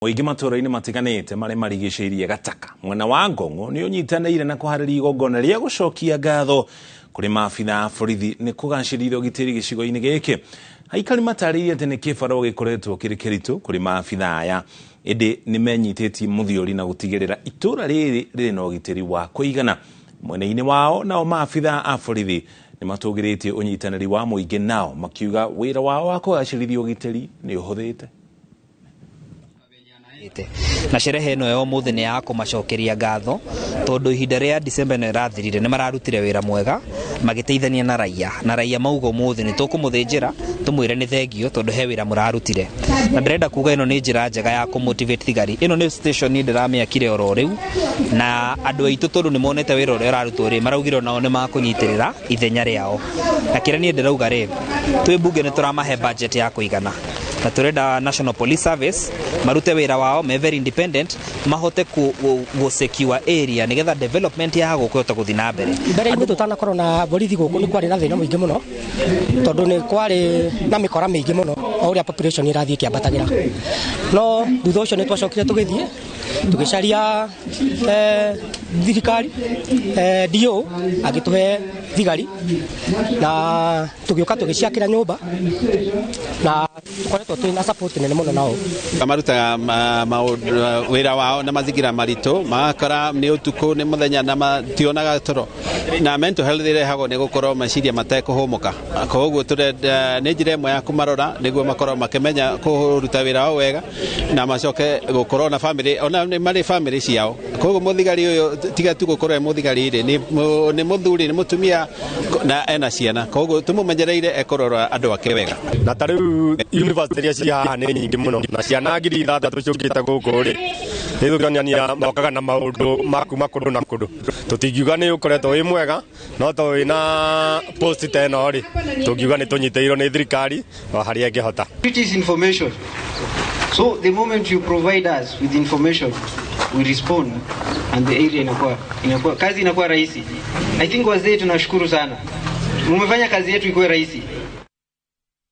Oigi matũra-inĩ matiganĩte marĩa marigicĩirie Gataka mwena wa Ngong'o nĩ ũnyitanĩire na kũharĩria igongona rĩa gũcokia ngatho kũrĩ maabitha a borithi nĩ kũgacĩrithia ũgitĩri gĩcigo-inĩ gĩkĩ. Aikari matarĩirie atĩ nĩ kĩbarũa gĩkoretwo kĩrĩ kĩritũ kũrĩ maabitha aya, ĩndĩ nĩ menyitĩtie mũthiori na gũtigĩrĩra itũra rĩrĩ rĩrĩ na ũgitĩri wa kũigana. Mwena-inĩ wao nao maabitha a borithi nĩ matũgĩrĩtie ũnyitanĩri wa mũingĩ, nao makiuga wĩra wao wa kũgacĩrithia ũgitĩri nĩ ũhũthĩte. Na sherehe ĩno ya ũmũthĩ nĩ ya kũmacokeria ngatho tondũ ihinda rĩa December nĩ rĩrathirire, nĩ mararutire wĩra mwega magĩteithania na raia mauga ũmũthĩ nĩ tũkũmũthĩnjĩra tũmwĩre nĩ thengio tondũ he wĩra mũrarutire. Na ndĩrenda kuga ĩno nĩ njĩra njega ya kũmotivate thigari. Ĩno nĩ station ndĩramĩakire oro rĩu, na andũ aitũ tondũ nĩ monete wĩra ũrĩa ũrarutwo rĩ, maraugire nao nĩ makũnyitĩrĩra ithenya rĩao. Na kĩrĩa niĩ ndĩrauga rĩ, twĩ mbunge nĩ tũramahe budget ya kũigana, na turenda National Police Service marute wĩra wao me very independent, mahote gũsecure area nigetha development ya gũkũhota gũthiĩ na mbere. Mbere-inĩ tutanakorwo na borithi gũkũ nĩ kwarĩ na thĩna mũingĩ mũno tondũ nĩ kwarĩ na mĩkora mĩingĩ mũno o ũrĩa population ĩrathiĩ kĩambatagĩra. No thutha ũcio nĩ twacokire tũgĩthiĩ tũgĩcaria thirikari DO agĩtũhe thigari na tũgĩũka tũgĩciakĩra nyũmba na tũkoretwo twĩna support nene mũno nao. Marutaga wĩra wao na mathigira maritũ, magakora nĩ ũtukũ nĩ mũthenya na mationaga toro, na mental health ĩrehagwo nĩ gũkorwo meciria matekũhũmũka. Koguo nĩ njĩra ĩmwe ya kũmarora nĩguo makorwo makĩmenya kũruta wĩra wao wega na macoke gũkorwo na famĩlĩ, ona nĩ marĩ famĩlĩ ciao. Koguo mũthigari ũyũ tiga tu gũkorwo e mũthigari rĩ, nĩ mũthuri, nĩ mũtumia na ena ciana. Koguo tũmũmenyereire ekũrora andũ ake wega. Na ta rĩu university iria ci haha nĩ nyingĩ mũno, na ciana ngiri ithathatũ ciũkĩte gũkũ rĩ, nĩ tũkĩonania mokaga na maũndũ ma kuma kũndũ na kũndũ. Tũtingiuga nĩ ũkoretwo wĩ mwega, no to wĩna post ta ĩno rĩ, tũngiuga nĩ tũnyitĩirwo nĩ thirikari o harĩa ĩngĩhota. It is information. So the moment you provide us with information, we respond and the area inakuwa kazi inakuwa rahisi. I think wazee tunashukuru sana. Mumefanya kazi yetu ikuwe rahisi.